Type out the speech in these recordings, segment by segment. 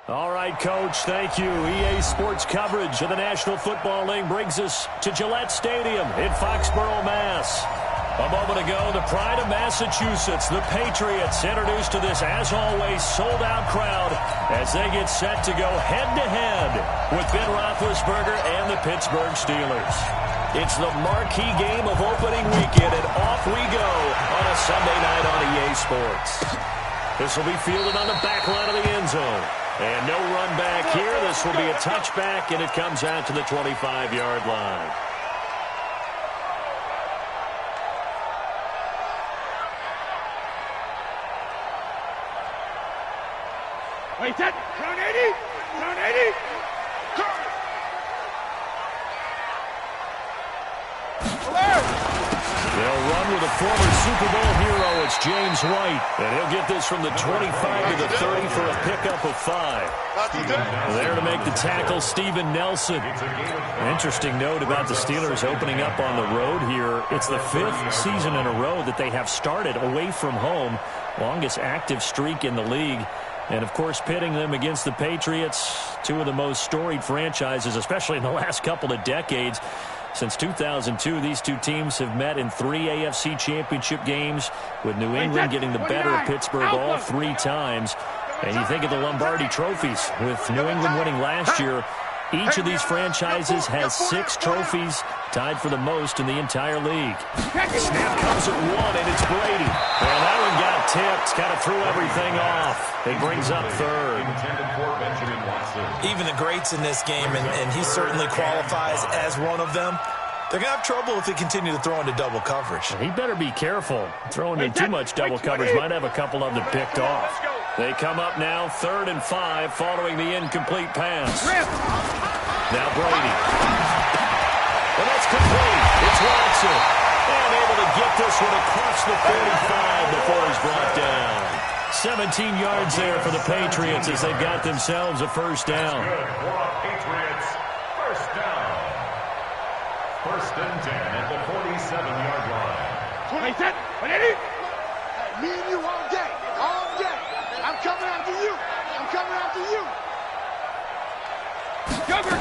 All right, Coach, thank you. EA Sports coverage of the National Football League brings us to Gillette Stadium in Foxborough, Mass. A moment ago, the pride of Massachusetts, the Patriots, introduced to this, as always, sold-out crowd as they get set to go head-to-head with Ben Roethlisberger and the Pittsburgh Steelers. It's the marquee game of opening weekend, and off we go on a Sunday night on EA Sports. This will be fielded on the back line of the end zone. And no run back here. This will be a touchback, and it comes out to the 25-yard line. Wait, that round 80, round 80. They'll run with a former Super Bowl hero. It's James White, and he'll get this from the 25 to the 30 for a pickup of 5. There to make the tackle, Steven Nelson. An interesting note about the Steelers opening up on the road here. It's the 5th season in a row that they have started away from home. Longest active streak in the league. And, of course, pitting them against the Patriots, two of the most storied franchises, especially in the last couple of decades. Since 2002, these two teams have met in 3 AFC championship games, with New England getting the better of Pittsburgh all 3 times. And you think of the Lombardi trophies, with New England winning last year. Each of these franchises has 6 trophies, tied for the most in the entire league. Snap comes at 1, and it's Brady. And that one got tipped, kind of threw everything off. It brings up 3rd. Even the greats in this game, and he certainly qualifies as one of them, they're going to have trouble if they continue to throw into double coverage. He better be careful. Throwing in too much double coverage might have a couple of them picked off. They come up now, 3rd and 5, following the incomplete pass. Now Brady. And that's complete. It's Watson. And able to get this one across the 45 before he's brought down. 17 yards there for the Patriots as they've got themselves a first down. Patriots, first down. 1st and 10 at the 47-yard line. 27, 180. Me and you all day, all day. I'm coming after you. I'm coming after you. Cover.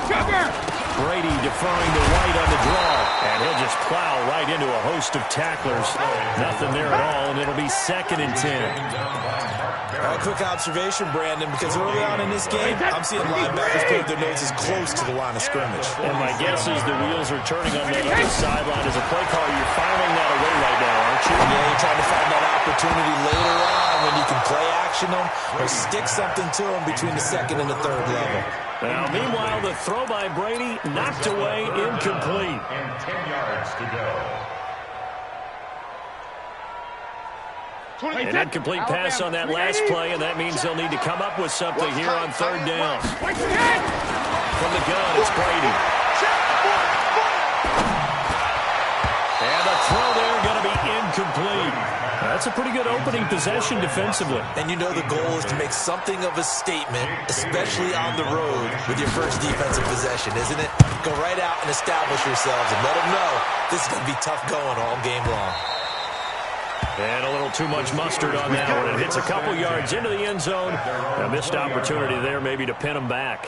Brady deferring to White on the draw. And he'll just plow right into a host of tacklers. Nothing there at all, and it'll be 2nd and 10. A quick observation, Brandon, because early on in this game, I'm seeing linebackers put their noses close to the line of scrimmage. And my guess is the wheels are turning on the other sideline. As a play caller, you're firing that away right now, aren't you? Yeah, you're trying to find that opportunity later on when you can play action them or stick something to them between the 2nd and the 3rd level. Now, meanwhile, the throw by Brady knocked away, incomplete. And 10 yards to go. An incomplete pass on that last play, and that means they'll need to come up with something here on 3rd down. From the gun, it's Brady. And the throw there going to be incomplete. That's a pretty good opening possession defensively. And you know the goal is to make something of a statement, especially on the road with your first defensive possession, isn't it? Go right out and establish yourselves and let them know this is going to be tough going all game long. And a little too much mustard on that one. It hits a couple yards into the end zone. A missed opportunity there maybe to pin them back.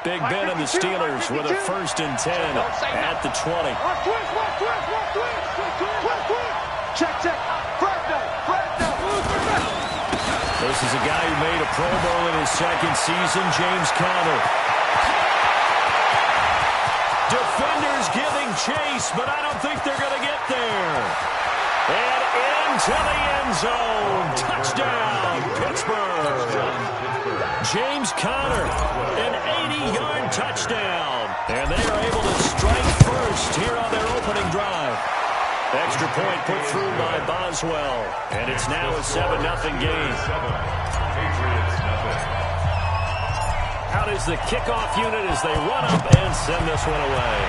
Big Ben and the Steelers with a 1st and 10 at the 20. Check. This is a guy who made a Pro Bowl in his 2nd season, James Conner. Defenders giving chase, but I don't think they're going to get there. And into the end zone. Touchdown, Pittsburgh. James Conner, an 80-yard touchdown. And they are able to strike first here on their opening drive. Extra point put through by Boswell. And it's now a 7-0 game. Out is the kickoff unit as they run up and send this one away.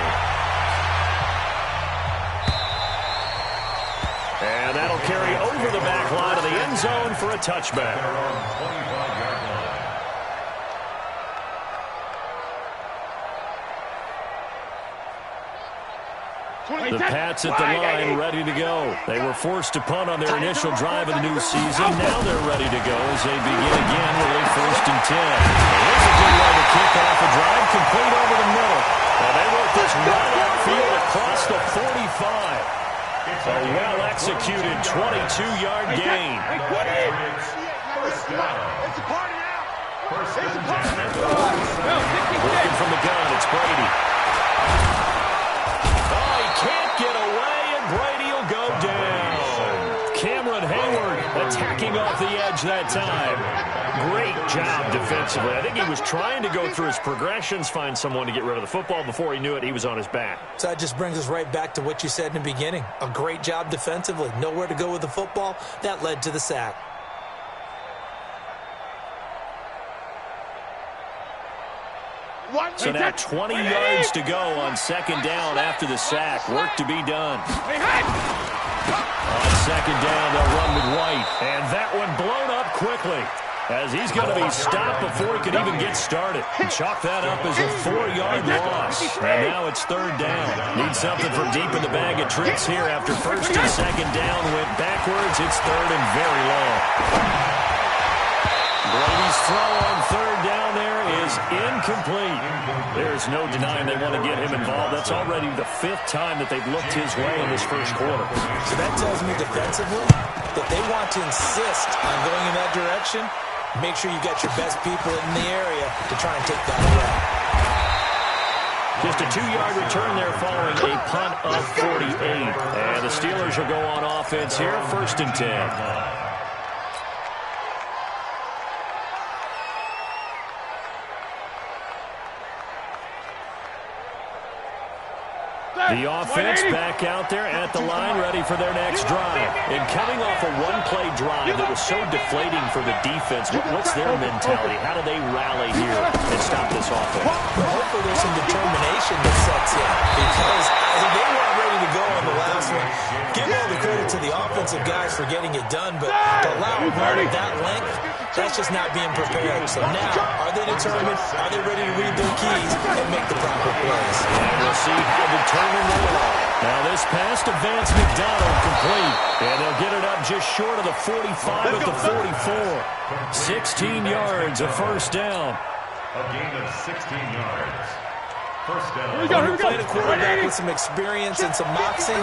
And that'll carry over the back line of the end zone for a touchback. The Pats at the line, ready to go. They were forced to punt on their initial drive of the new season. Now they're ready to go as they begin again with a 1st and 10. Here's a good way to kick off a drive, complete over the middle. And they work this right upfield across the 45. A well-executed 22-yard gain. It's a party now. Working from the gun, it's Brady. Oh, he can't get away, and Brady will go down. Cameron Hayward attacking off the edge that time. Great job defensively. I think he was trying to go through his progressions, find someone to get rid of the football. Before he knew it, he was on his back. So that just brings us right back to what you said in the beginning. A great job defensively. Nowhere to go with the football. That led to the sack. So now 20 yards to go on 2nd down after the sack. Work to be done. On 2nd down, they'll run with White. And that one blown up quickly, as he's going to be stopped before he could even get started. Chalk that up as a 4-yard loss. And now it's 3rd down. Need something from deep in the bag of tricks here after 1st and 2nd down went backwards. It's 3rd and very long. Brady's throw on 3rd down there is incomplete. There's no denying they want to get him involved. That's already the 5th time that they've looked his way in this 1st quarter. So that tells me defensively that they want to insist on going in that direction. Make sure you got your best people in the area to try and take that away. Just a 2-yard return there following a punt of 48. And the Steelers will go on offense here, 1st and 10. The offense back out there at the line, ready for their next drive. And coming off a one-play drive that was so deflating for the defense, what's their mentality? How do they rally here and stop this offense? Well, hopefully there's some determination that sets in, because they weren't ready to go on the last one. Give all the credit to the offensive guys for getting it done, but to allow a run of that length, that's just not being prepared. So now, are they determined? Are they ready to read their keys and make the proper plays? And we'll see how determined they are. Now this pass to Vance McDonald complete. And they'll get it up just short of the 45 at the 44. 16 yards, a 1st down. A gain of 16 yards. 1st down. When you're playing a quarterback with some experience and some moxie,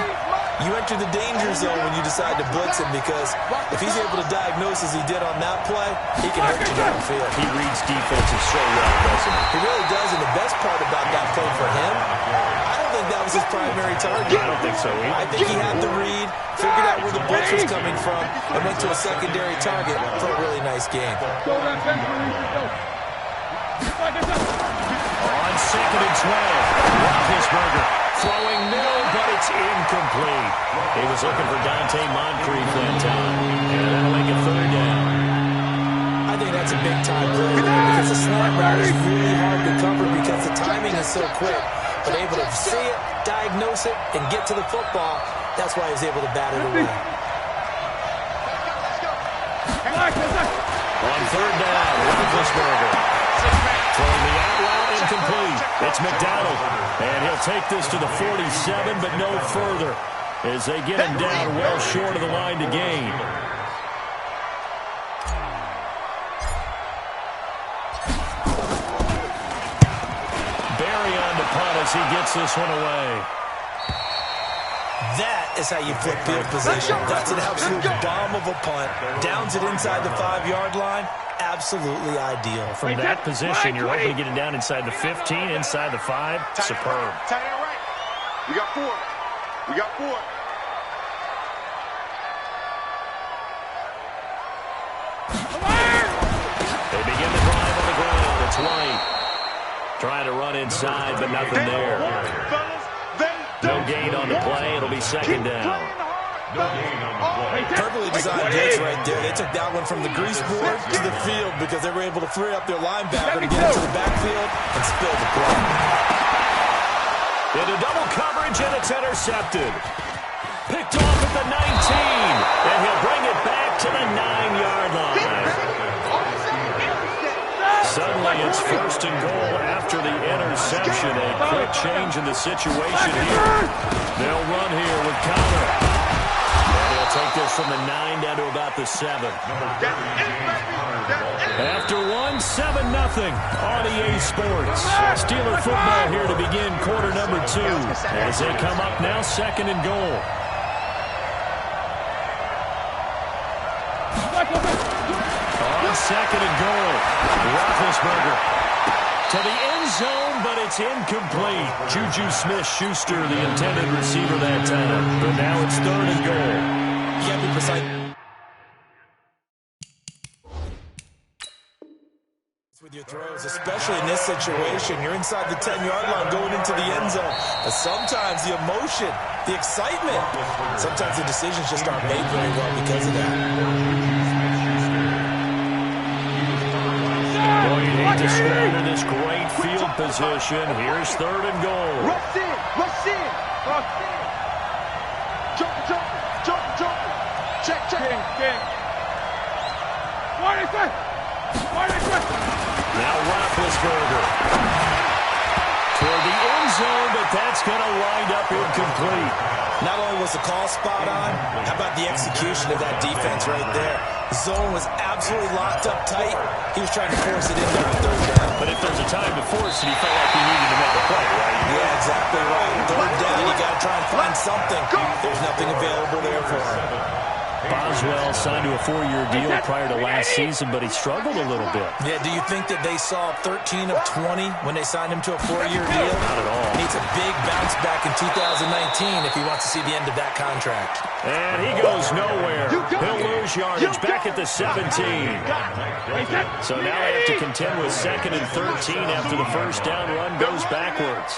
you enter the danger zone when you decide to blitz him, because if he's able to diagnose as he did on that play, he can hurt you downfield. He reads defenses so well, doesn't he? He really does, and the best part about that play for him, I don't think that was his primary target. I don't think so either. I think he had the read, figured out where the blitz was coming from, and went to a secondary target for a really nice game. On 2nd and 12, Roethlisberger throwing middle, but it's incomplete. He was looking for Dante Moncrief that time, and that'll make it 3rd down. I think that's a big-time play there, because the slant route is really hard to cover because the timing is so quick. But able to see it, diagnose it, and get to the football, that's why he's able to bat it away. On 3rd down, Roethlisberger throwing the out route, incomplete. It's McDonald, and he'll take this to the 47, but no further, as they get him down well short of the line to gain. Barry on the punt as he gets this one away. That is how you flip field position. That's an absolute bomb of a punt. Downs it inside the 5-yard line. Absolutely ideal. From that position, you're hoping to get it down inside the 15, inside the 5. Superb. Tight end right. We got 4. We got 4. They begin the drive on the ground. It's White trying to run inside, but nothing there. No gain on the play. It'll be 2nd down. Perfectly designed blitz right there. They took that one from the grease board to the field because they were able to free up their linebacker to get into the backfield and spill the play. Into double coverage, and it's intercepted. Picked off at the 19, and he'll bring it back to the 9-yard line. Suddenly it's 1st and goal after the interception. interception. A quick change in the situation here. They'll run here with Kanal. And he'll take this from the 9 down to about the 7. After 1, 7-0 on EA Sports. Steeler football here to begin quarter number 2. As they come up now, 2nd and goal. On 2nd and goal, Roethlisberger to the end zone, but it's incomplete. Juju Smith-Schuster, the intended receiver that time. But now it's 3rd and goal. Can't be precise with your throws, especially in this situation. You're inside the 10-yard line going into the end zone. But sometimes the emotion, the excitement, sometimes the decisions just aren't made very well because of that. Boy, you hate to squander this great field position. Here's 3rd and goal. Rush in, rush in, rush in. Jump, jump, jump, jump. Check, check. King. What is it? What is it? Now Roethlisberger toward the end zone, but that's going to wind up incomplete. Not only was the call spot on, how about the execution of that defense right there? The zone was absolutely locked up tight. He was trying to force it in there on 3rd down. But if there's a time to force it, he felt like he needed to make a play, right? Yeah, exactly right. 3rd down, you got to try and find something. There's nothing available there for him. Boswell signed to a 4-year deal prior to last season, but he struggled a little bit. Yeah, do you think that they saw 13 of 20 when they signed him to a 4-year deal? Not at all. Needs a big bounce back in 2019 if he wants to see the end of that contract. And he goes nowhere. He'll lose yardage back at the 17. So now they have to contend with 2nd and 13 after the first down run goes backwards.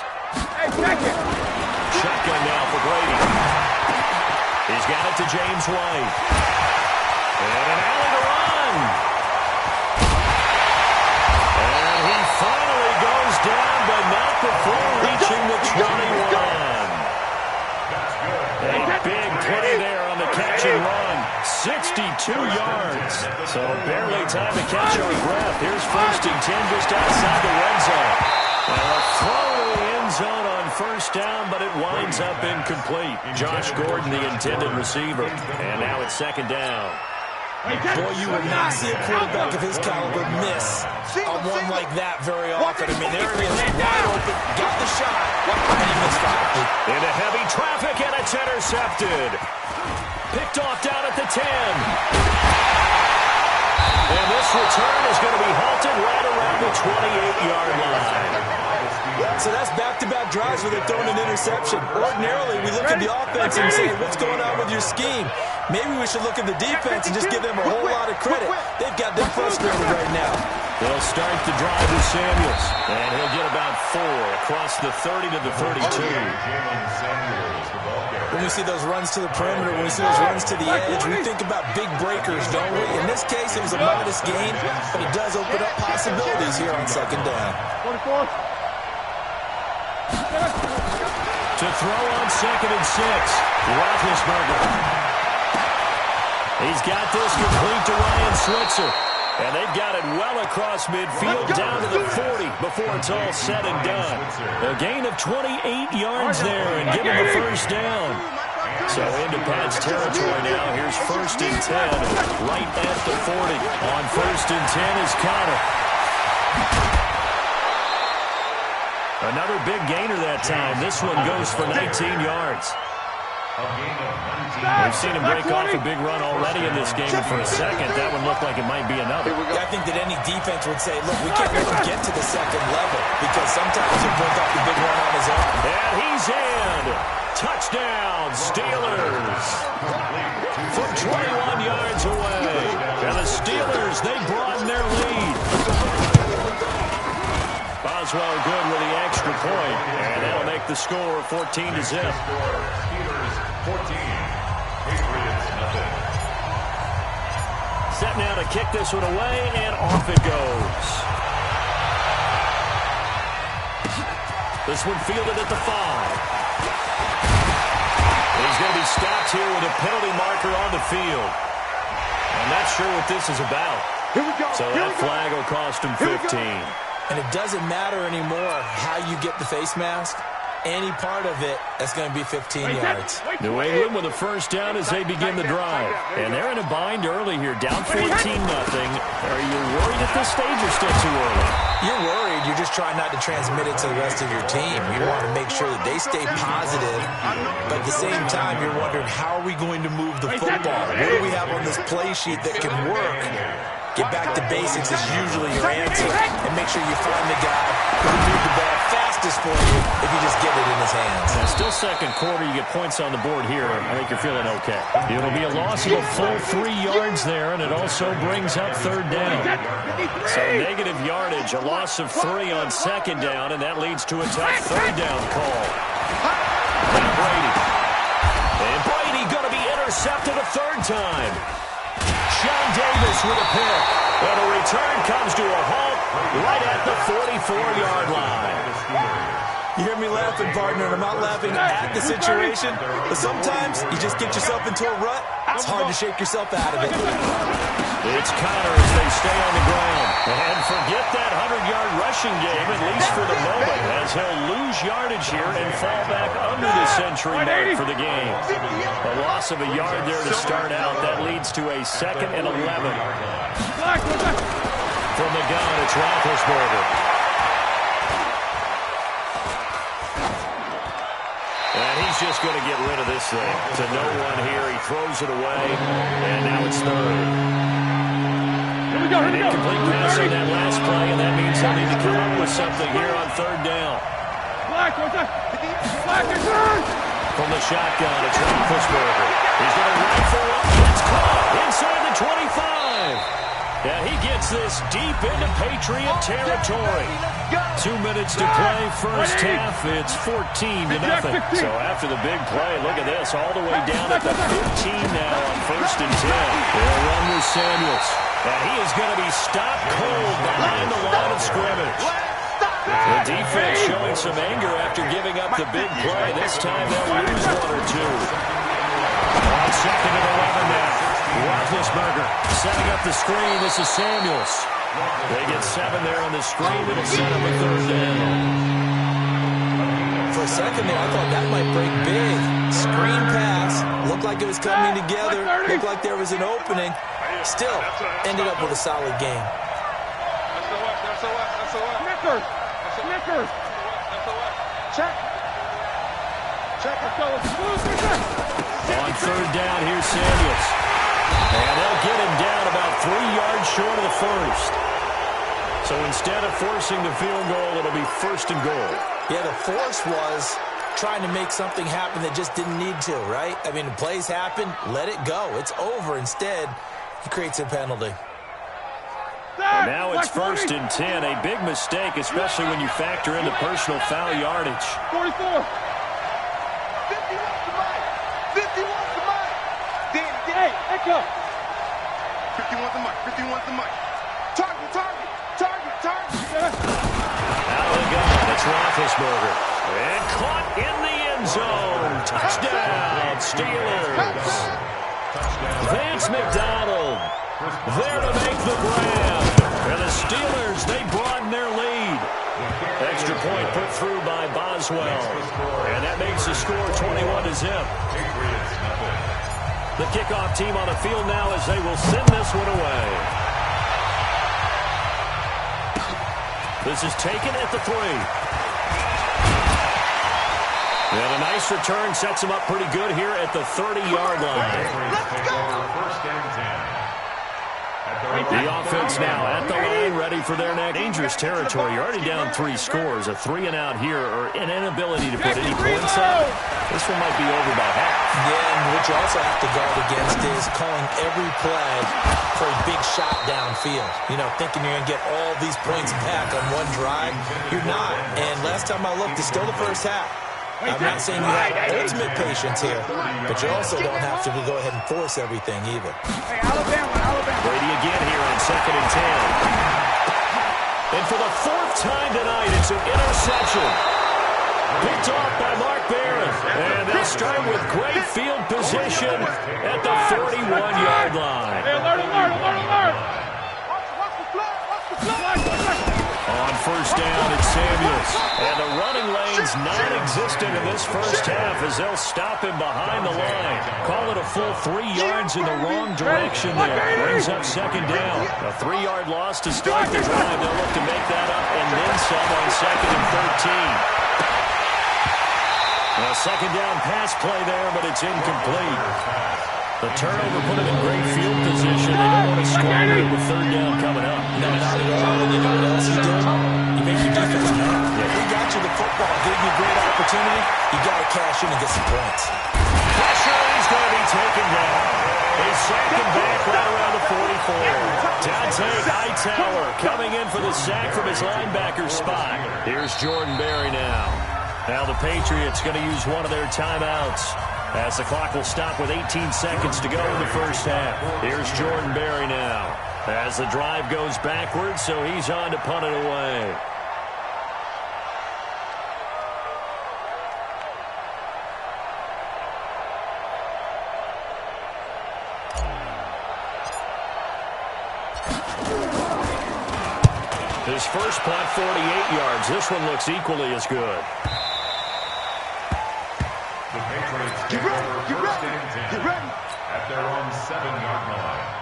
Shotgun now for Brady. He's got it to James White. And an alley to run. And he finally goes down, but not before reaching the 21. A big play there on the catch and run. 62 yards. So barely time to catch our breath. Here's 1st and 10 just outside the red zone. And a throw to the end zone on 1st down, but it winds up incomplete. Josh Gordon, the intended receiver. And now it's 2nd down. Boy, you would not see a quarterback of his caliber miss a one like that very often. I mean, there he is, wide open, got the shot. And he missed it. Into heavy traffic, and it's intercepted. Picked off down at the 10. And this return is going to be halted right around the 28-yard line. So that's back-to-back drives where they're throwing an interception. Ordinarily, we look at the offense and say, what's going on with your scheme? Maybe we should look at the defense and just give them a whole lot of credit. They've got them frustrated right now. They'll start the drive with Samuels. And he'll get about 4 across the 30 to the 32. When we see those runs to the perimeter, when we see those runs to the edge, we think about big breakers, don't we? In this case, it was a modest gain, but it does open up possibilities here on 2nd down. To throw on 2nd and 6, Roethlisberger. He's got this complete to Ryan Switzer. And they've got it well across midfield down to the 40 before it's all said and done. A gain of 28 yards there and give him the 1st down. So into Pat's territory now. Here's 1st and 10 right at the 40. On 1st and 10 is Connor. Another big gainer that time. This one goes for 19 yards. We've seen him break off a big run already in this game, and for a second, that one looked like it might be another. I think that any defense would say, look, we can't let him get to the 2nd level, because sometimes he'll break off the big run on his own. And he's in. Touchdown, Steelers. From 21 yards away. And the Steelers, they broaden their lead. Boswell good with the extra point, and that'll make the score 14-0. Steelers 14, Patriots nothing. Set now to kick this one away, and off it goes. This one fielded at the 5. He's going to be stopped here with a penalty marker on the field. I'm not sure what this is about. Here we go. So that flag will cost him 15. And it doesn't matter anymore how you get the face mask. Any part of it, that's going to be 15 yards. New England with a first down as they begin the drive. And they're in a bind early here, down 14-0. Are you worried at this stage or still too early? You're worried. You're just trying not to transmit it to the rest of your team. You want to make sure that they stay positive. But at the same time, you're wondering, how are we going to move the football? What do we have on this play sheet that can work? Get back to basics is usually your answer. And make sure you find the guy who can move the ball fastest for you if you just get it in his hands. Still second quarter. You get points on the board here. I think you're feeling okay. It'll be a loss of a full 3 yards there, and it also brings up third down. So negative yardage, a loss of 3 on second down, and that leads to a tough third down call. Now Brady. And Brady going to be intercepted a third time. Sean Davis with a pick. And a return comes to a halt right at the 44-yard line. You hear me laughing, partner, and I'm not laughing at the situation, but sometimes you just get yourself into a rut. It's hard to shake yourself out of it. It's Connor as they stay on the ground. And forget that 100-yard rushing game, at least for the moment, as he'll lose yardage here and fall back under the century mark for the game. A loss of a yard there to start out. That leads to a 2nd and 11. From the gun, it's Roethlisberger. And he's just going to get rid of this thing. To no one here. He throws it away. And now it's third. Here we go. An incomplete pass on that last play, and that means they'll need to come up with something here on third down. From the shotgun, it's Roethlisberger. He's going to rifle up. It's caught inside the 25. And he gets this deep into Patriot territory. 2 minutes to play, first half. It's 14-0. So after the big play, look at this, all the way down at the 15 now on 1st and 10. They'll run with Samuels. And he is going to be stopped cold behind the line of scrimmage. The defense showing some anger after giving up the big play. This time they'll lose 1 or 2. On 2nd and 11 now. Roethlisberger setting up the screen. This is Samuels. They get 7 there on the screen. It'll set up a third down. For a second there, I thought that might break big. Screen pass. Looked like it was coming together. Looked like there was an opening. Still, ended up with a solid game. Snickers. Check. On third down, here's Samuels. And they'll get him down about 3 yards short of the first. So instead of forcing the field goal, it'll be 1st and goal. Yeah, the force was trying to make something happen that just didn't need to, right? I mean, the plays happen, let it go. It's over. Instead, he creates a penalty. And now it's 1st and 10. A big mistake, especially when you factor in the personal foul yardage. 44. 51 the mic. Target. Out of the gun, it's Roethlisberger. And caught in the end zone. Touchdown, Steelers. Vance McDonald there to make the grab. And the Steelers, they broaden their lead. Extra point put through by Boswell. And that makes the score 21-0. The kickoff team on the field now as they will send this one away. This is taken at the 3. And a nice return sets him up pretty good here at the 30-yard line. Let's go! The offense now at the line, ready for their next dangerous territory. You're already down 3 scores. A 3-and-out here, or an inability to put any points up. This one might be over by half. Yeah, and what you also have to guard against is calling every play for a big shot downfield. You know, thinking you're going to get all these points back on one drive. You're not. And last time I looked, it's still the first half. I'm not saying you have ultimate patience here, but you also don't have to go ahead and force everything either. Hey, Alabama. Brady again here on 2nd and 10. And for the 4th time tonight, it's an interception. Picked off by Mark Barron. And they'll start with great field position at the 41-yard line. Hey, alert. On first down, it's Samuels. And the running lane's non-existent in this first half as they'll stop him behind the line. Call it a full 3 yards in the wrong direction there. Brings up second down. A 3-yard loss to start the drive. They'll look to make that up and then some on second and 13. A second down pass play there, but it's incomplete. The turnover put him in great field position. They don't want to squander it with third down coming up. No, not at all. And you know what else he did? You make your defense mad. Yeah. He got you the football, gave you a great opportunity. You got to cash in and get some points. Pressure, he's going to be taken down. They sack him back right around the 44. Dante Hightower coming in for the sack from his linebacker spot. Here's Jordan Berry now. Now the Patriots going to use one of their timeouts as the clock will stop with 18 seconds to go in the first half. Here's Jordan Berry now as the drive goes backwards, so he's on to punt it away. His first punt, 48 yards. This one looks equally as good. The Patriots take over first and 10 at their own 7-yard line.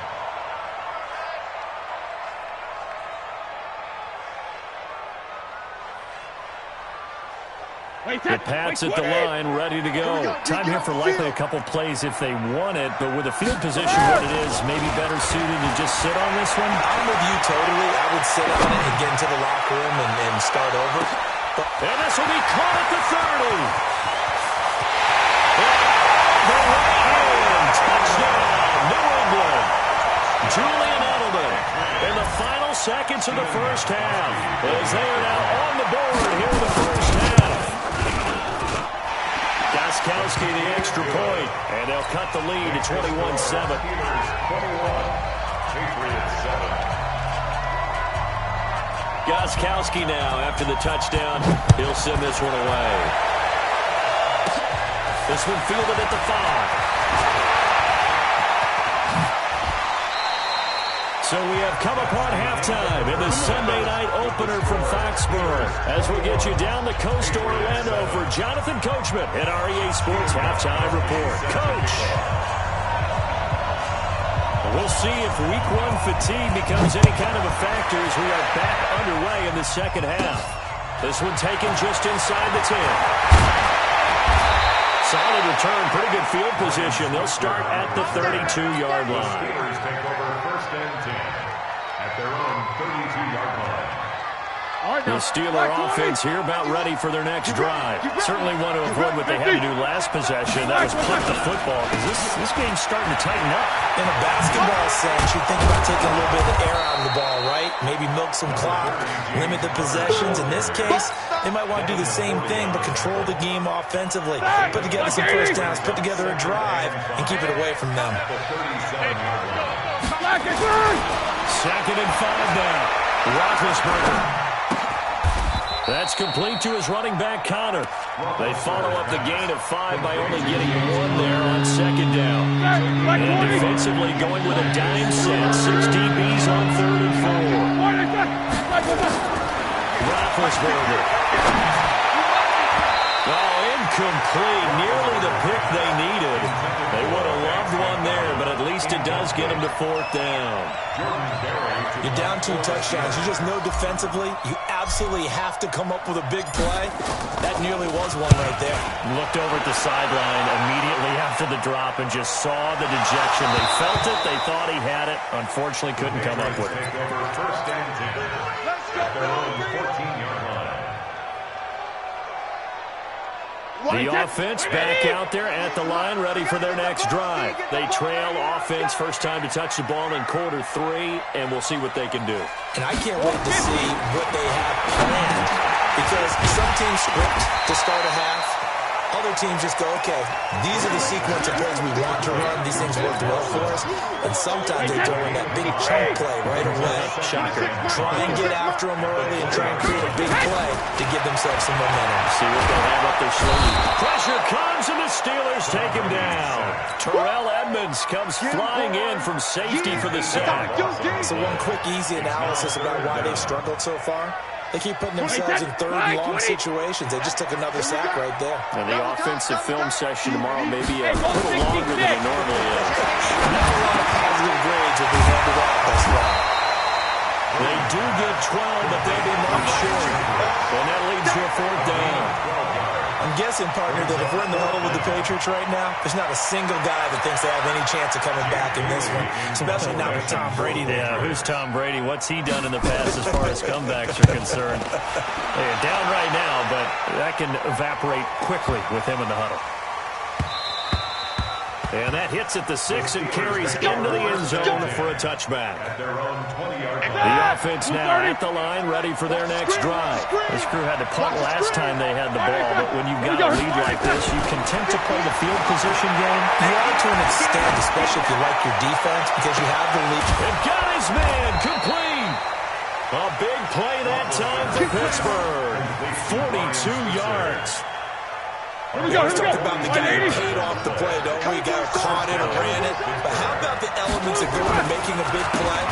The Pats at the line, ready to go. Time here for likely a couple plays if they want it, but with the field position what it is, maybe better suited to just sit on this one? I'm with you totally. I would sit on it and get into the locker room and start over. And this will be caught at the 30. The right hand, touchdown, New England. Julian Edelman in the final seconds of the first half as they are now on the board here in the first half. Gostkowski the extra point, and they'll cut the lead to 21-7. Patriots 7. Gostkowski now after the touchdown. He'll send this one away. This one fielded at the 5. So we have come upon halftime in the Sunday night opener from Foxborough as we get you down the coast to Orlando for Jonathan Coachman at our EA Sports Halftime Report. Coach! We'll see if Week 1 fatigue becomes any kind of a factor as we are back underway in the second half. This one taken just inside the 10. Solid return, pretty good field position. They'll start at the 32-yard line. The Steelers take over first and 10 at their own 32-yard line. The Steeler offense here about ready for their next drive. Certainly want to avoid what they had to do last possession. That was punt the football because this game's starting to tighten up. In a basketball sense, you think about taking a little bit of the air out of the ball, right? Maybe milk some clock, limit the possessions. In this case, they might want to do the same thing but control the game offensively. Put together some first downs, put together a drive, and keep it away from them. Second and 5 now. Roethlisberger. That's complete to his running back, Connor. They follow up the gain of 5 by only getting 1 there on second down. And defensively going with a dime set. 6 DBs on 3rd and 4. Roethlisberger. Oh, incomplete. Nearly the pick they needed. They would have loved one there, but at least it does get them to 4th down. You're down 2 touchdowns. You just know defensively you absolutely have to come up with a big play. That nearly was one right there. Looked over at the sideline immediately after the drop and just saw the dejection. They felt it. They thought he had it. Unfortunately, couldn't come up with it. Take over first and 10 at their own 14-yard line. The offense back out there at the line, ready for their next drive. They trail offense, first time to touch the ball in quarter 3, and we'll see what they can do. And I can't wait to see what they have planned, because some teams script to start a half. Other teams just go, okay, these are the sequence of plays we want to run. These things worked well for us. And sometimes they throw in that big chunk play right away. Shocker. Try and get after them early and try and create a big play to give themselves some momentum. See what they'll have up their sleeve. Pressure comes, and the Steelers take him down. Terrell Edmonds comes flying in from safety for the sack. So one quick, easy analysis about why they've struggled so far. They keep putting themselves in third and long situations. They just took another sack right there. And the offensive film session tomorrow may be a little longer than it normally is. Not a lot of positive grades will be handed out thus far. They do get 12, but they'll be marked short. And that leads to a 4th down. I'm guessing, partner, that if we're in the huddle with the Patriots right now, there's not a single guy that thinks they have any chance of coming back in this one, especially not with Tom Brady there. Yeah, who's Tom Brady? What's he done in the past as far as comebacks are concerned? They're down right now, but that can evaporate quickly with him in the huddle. And that hits at the 6 and carries into the end zone for a touchback. The offense now at the line, ready for their next drive. This crew had to punt last time they had the ball, but when you've got a lead like this, you can tend to play the field position game. You are to an extent, especially if you like your defense, because you have the lead. And got his man complete. A big play that time for Pittsburgh. 42 yards. We always talk about the guy who paid off the play, don't we? Got caught it or ran it. But how about the elements that go into making a big play?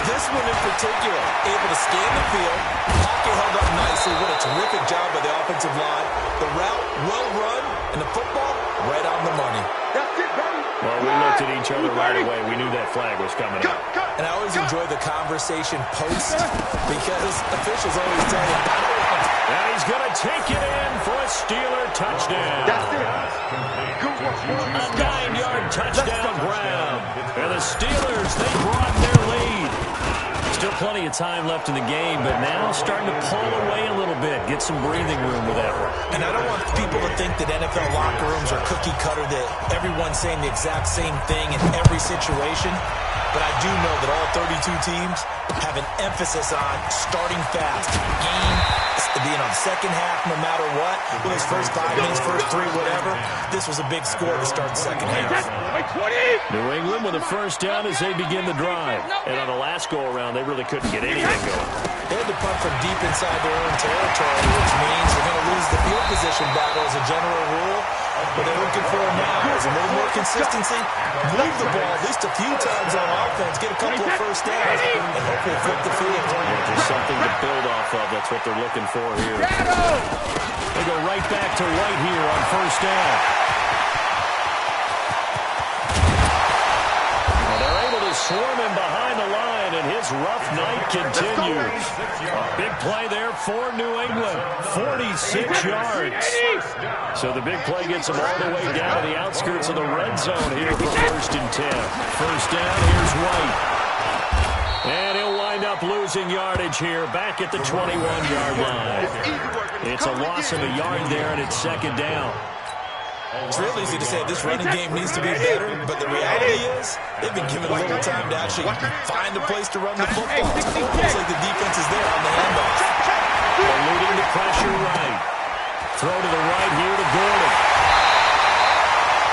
This one in particular, able to scan the field, pocket held up nicely. What a terrific job by the offensive line. The route, well run, and the football, right on the money. Well, we looked at each other right away. We knew that flag was coming up. And I always enjoy the conversation post because officials always tell you, and he's going to take it in for a Steeler touchdown. That's it. A 9-yard touchdown grab. And the Steelers, they broaden their lead. Still plenty of time left in the game, but now starting to pull away a little bit. Get some breathing room with that one. And I don't want people to think that NFL locker rooms are cookie cutter, that everyone's saying the exact same thing in every situation. But I do know that all 32 teams have an emphasis on starting fast. Game, being on the second half no matter what. With his first 5 minutes, first 3, whatever. This was a big score to start the second half. New England with a first down as they begin the drive. And on the last go-around, they really couldn't get anything going. They had to punt from deep inside their own territory, which means they're going to lose the field position battle as a general rule. What they're looking for now is a little more consistency, move the ball at least a few times on offense, get a couple of first downs, and hopefully flip the field. Just something to build off of. That's what they're looking for here. They go right back to White here on first down. Well, they're able to swarm him behind the line, and his rough night continues. A big play there for New England. 46 yards. So the big play gets them all the way down to the outskirts of the red zone here for 1st and 10. First down, here's White. And he'll wind up losing yardage here back at the 21-yard line. It's a loss of a yard there, and it's 2nd down. It's real easy to say this running game needs to be better, but the reality is they've been given a little time to actually find a place to run the football. It's almost like the defense is there on the handoff. Eluding the pressure right. Throw to the right here to Gordon.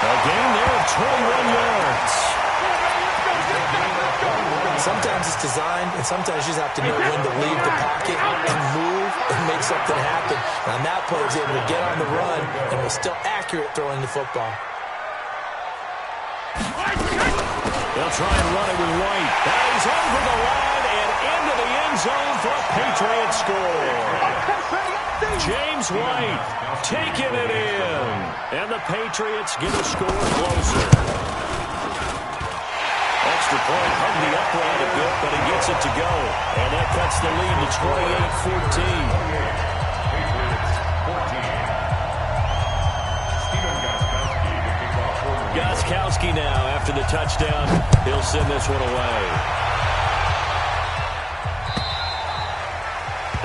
A gain there of 21 yards. Sometimes it's designed, and sometimes you just have to know when to leave the pocket and move and make something happen. And on that play, he was able to get on the run and was still accurate throwing the football. They'll try and run it with White. Now he's over the line and into the end zone for a Patriot score. James White taking it in. And the Patriots get a score closer. Extra point hung the upright a bit, but he gets it to go. And that cuts the lead to 28-14. Gostkowski now after the touchdown. He'll send this one away.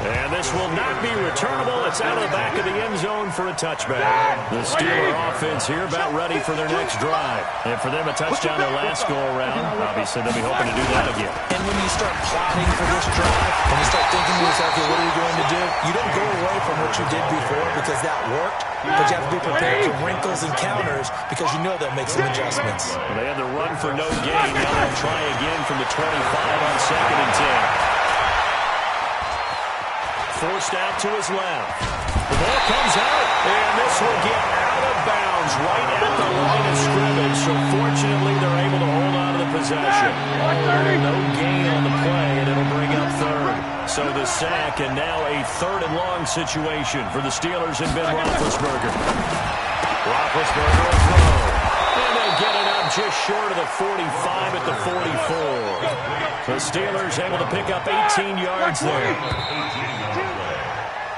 And this will not be returnable. It's out of the back of the end zone for a touchback. The Steeler offense here about ready for their next drive. And for them, a touchdown their last go-around. Obviously, they'll be hoping to do that again. And when you start plotting for this drive, when you start thinking to yourself, okay, what are we going to do? You don't go away from what you did before because that worked. But you have to be prepared for wrinkles and counters because you know they'll make some adjustments. Well, they had the run for no gain. Now they'll try again from the 25 on 2nd and 10. Forced out to his left. The ball comes out, and this will get out of bounds right at the line of scrimmage. So fortunately, they're able to hold on to the possession. No gain on the play, and it'll bring up 3rd. So the sack, and now a 3rd and long situation for the Steelers and Ben Roethlisberger. Roethlisberger will throw. And they'll get it up just short of the 45 at the 44. The Steelers able to pick up 18 yards there.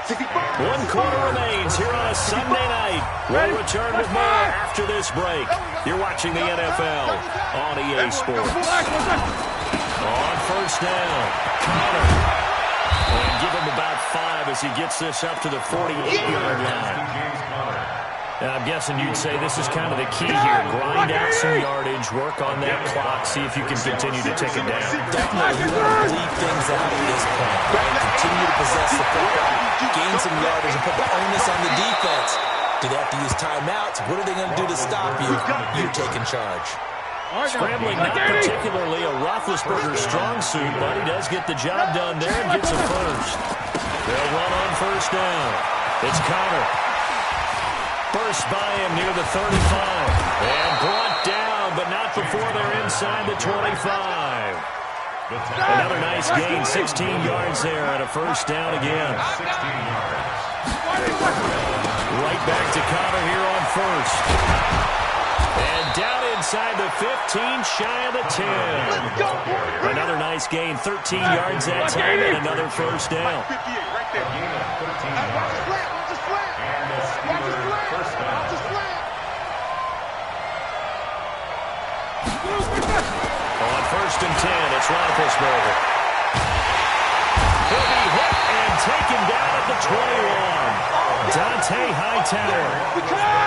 1 quarter remains here on a Sunday night. We'll return with more after this break. You're watching the NFL on EA Sports. On 1st down, Connor. And give him about 5 as he gets this up to the 48-yard line. And I'm guessing you'd say this is kind of the key here. Grind out some yardage, work on that clock, see if you can continue to tick it down. Definitely, you want to leave things out at this point, right? Continue to possess the football, gain some yardage, and put the onus on the defense. Do they have to use timeouts? What are they going to do to stop you? You're taking charge. Scrambling, not particularly a Roethlisberger strong suit, but he does get the job done there and gets a first. They'll run on 1st down. It's Connor. Burst by him near the 35. And brought down, but not before they're inside the 25. Another nice gain, 16 yards there and a 1st down again. Right back to Connor here on 1st. And down inside the 15, shy of the 10. Another nice gain, 13 yards that time, and another 1st down. On 1st and 10, it's Roethlisberger. He'll be hit and taken down at the 21. Dante Hightower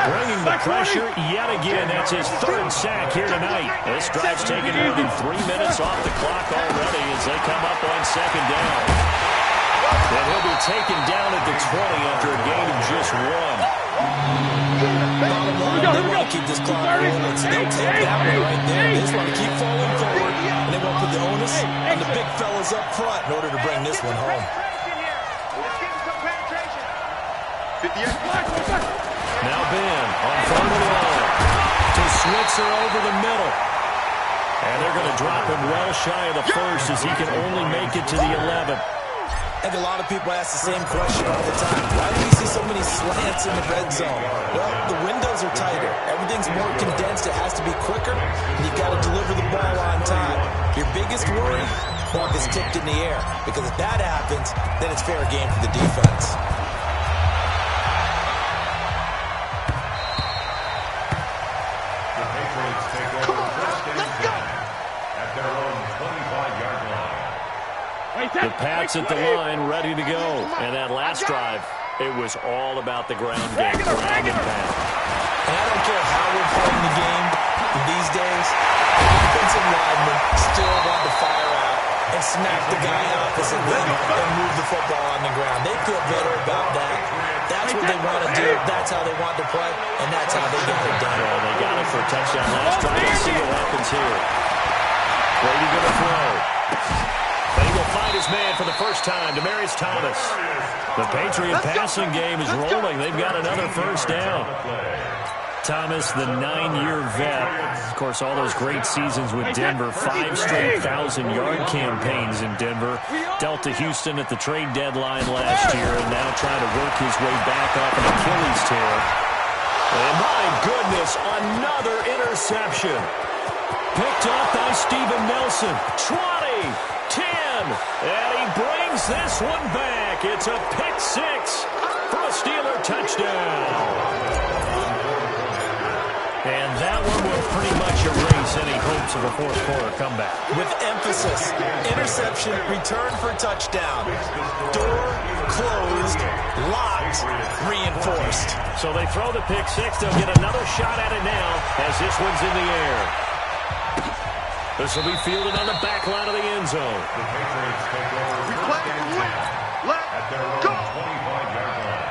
bringing the pressure yet again. That's his 3rd sack here tonight. This drive's taken more than 3 minutes off the clock already as they come up on 2nd down. And he'll be taken down at the 20 after a gain of just 1. They want to keep this clock rolling, so they'll take that one right there. They just want to keep falling forward, and they won't put the onus on the big fellas up front in order to bring this one home. Now Ben on 3rd and long to Switzer over the middle. And they're going to drop him well shy of the 1st as he can only make it to the 11. I think a lot of people ask the same question all the time. Why do we see so many slants in the red zone? Well, the windows are tighter. Everything's more condensed. It has to be quicker, and you've got to deliver the ball on time. Your biggest worry? Ball gets tipped in the air, because if that happens, then it's fair game for the defense. The Patriots take over 1st and 10 at their own 25-yard line. The Pats at the line, ready to go. And that last drive, it was all about the ground game, ground and pound. And I don't care how we're playing the game these days, offensive linemen still want to fire out and smack the guy opposite them and move the football on the ground. They feel better about that. That's what they want to do. That's how they want to play, and that's how they got it done. Well, they got it for a touchdown last drive. Let's see what happens here. Brady going to throw. But he will find his man for the 1st time, Demaryius Thomas. The Patriot passing game is rolling. They've got another 1st down. Thomas, the 9-year vet. Of course, all those great seasons with Denver. 5 straight 1,000-yard campaigns in Denver. Dealt to Houston at the trade deadline last year and now trying to work his way back off an Achilles tear. And my goodness, another interception. Picked off by Steven Nelson. 20, 10, and he brings this one back. It's a pick 6 for a Steeler touchdown. And that one will pretty much erase any hopes of a 4th quarter comeback. With emphasis, interception, return for touchdown. Door closed, locked, reinforced. So they throw the pick 6. They'll get another shot at it now as this one's in the air. This will be fielded on the back line of the end zone. The Patriots take over 1st and 10 at their own 25-yard line.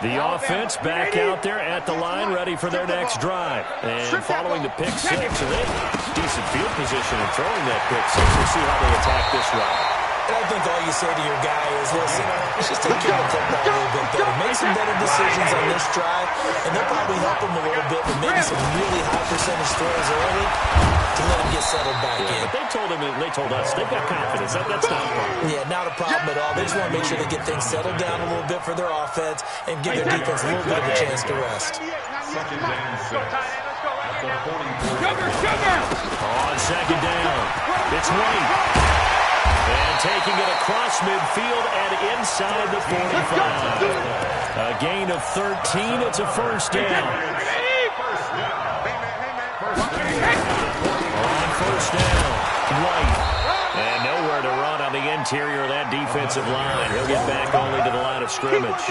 The offense back out there at the line, ready for their next drive. And following the pick 6, and they decent field position and throwing that pick 6. We'll see how they attack this run. And I think all you say to your guy is, listen, let's just take care of football a little bit better. Make some better decisions on this drive, and they'll probably help him a little bit with maybe some really high percentage throws early to let him get settled back in. But they told us they've got confidence. That's not a problem. Yeah, not a problem at all. They just want to make sure they get things settled down a little bit for their offense and give their defense a little bit of a chance to rest. Second and 6. Sugar! On second down, it's White. And taking it across midfield and inside the 45. A gain of 13. It's a first down. On first down, White. And nowhere to run on the interior of that defensive line. He'll get back only to the line of scrimmage.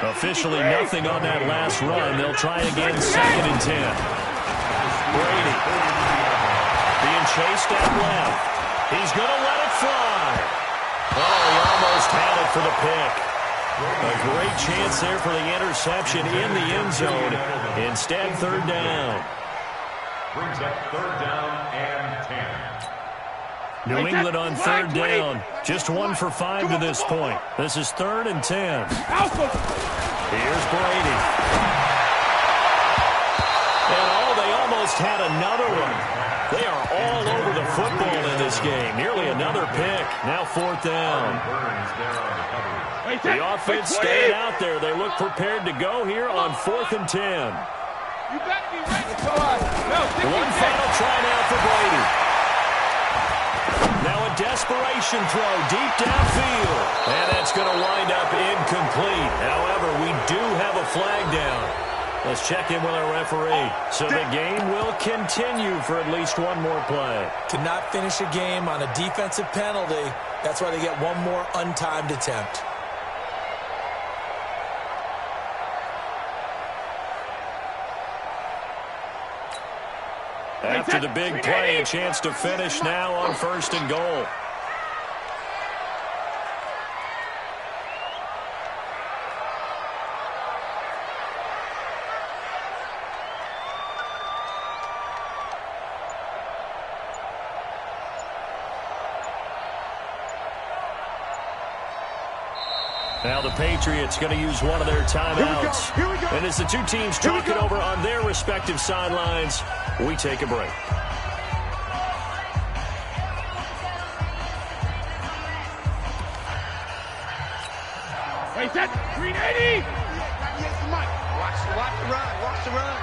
Officially nothing on that last run. They'll try again, second and 10. Brady being chased out left. He's going to let it fly. Oh, he almost had it for the pick. A great chance there for the interception in the end zone. Instead, third down. Brings up third down and 10. New England on third down. Just 1 for 5 to this point. This is third and 10. Here's Brady. And they almost had another one. They are all over the football in this game. Nearly another pick. Now fourth down. The offense stayed out there. They look prepared to go here on 4th and 10. You better be ready. One final try now for Brady. Now a desperation throw deep downfield. And that's going to wind up incomplete. However, we do have a flag down. Let's check in with our referee. So the game will continue for at least one more play. To not finish a game on a defensive penalty, that's why they get one more untimed attempt. After the big play, a chance to finish now on 1st and goal. Now the Patriots going to use one of their timeouts. Here we go. And as the two teams talk it over on their respective sidelines, we take a break. Wait, that 380. Watch the run.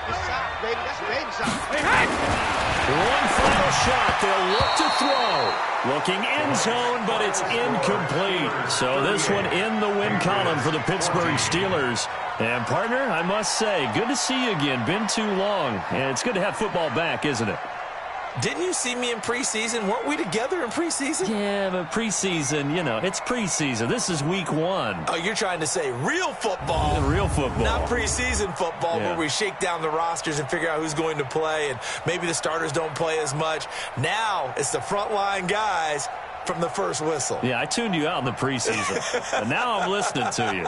This side, baby. That's baby side. Hey, One final shot. They'll look to throw. Looking end zone, but it's incomplete. So this one in the win column for the Pittsburgh Steelers. And, partner, I must say, good to see you again. Been too long. And it's good to have football back, isn't it? Didn't you see me in preseason? Weren't we together in preseason? Yeah, but preseason, it's preseason. This is week 1. Oh, you're trying to say real football. Real football. Not preseason football, Yeah. where we shake down the rosters and figure out who's going to play, and maybe the starters don't play as much. Now it's the frontline guys from the first whistle. Yeah, I tuned you out in the preseason. And now I'm listening to you.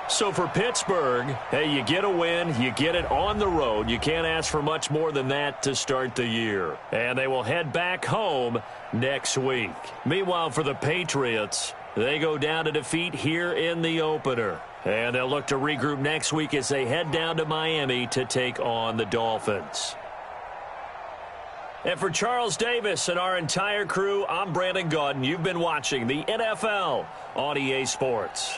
So for Pittsburgh, hey, you get a win, you get it on the road. You can't ask for much more than that to start the year. And they will head back home next week. Meanwhile, for the Patriots, they go down to defeat here in the opener. And they'll look to regroup next week as they head down to Miami to take on the Dolphins. And for Charles Davis and our entire crew, I'm Brandon Gaudin. You've been watching the NFL on EA Sports.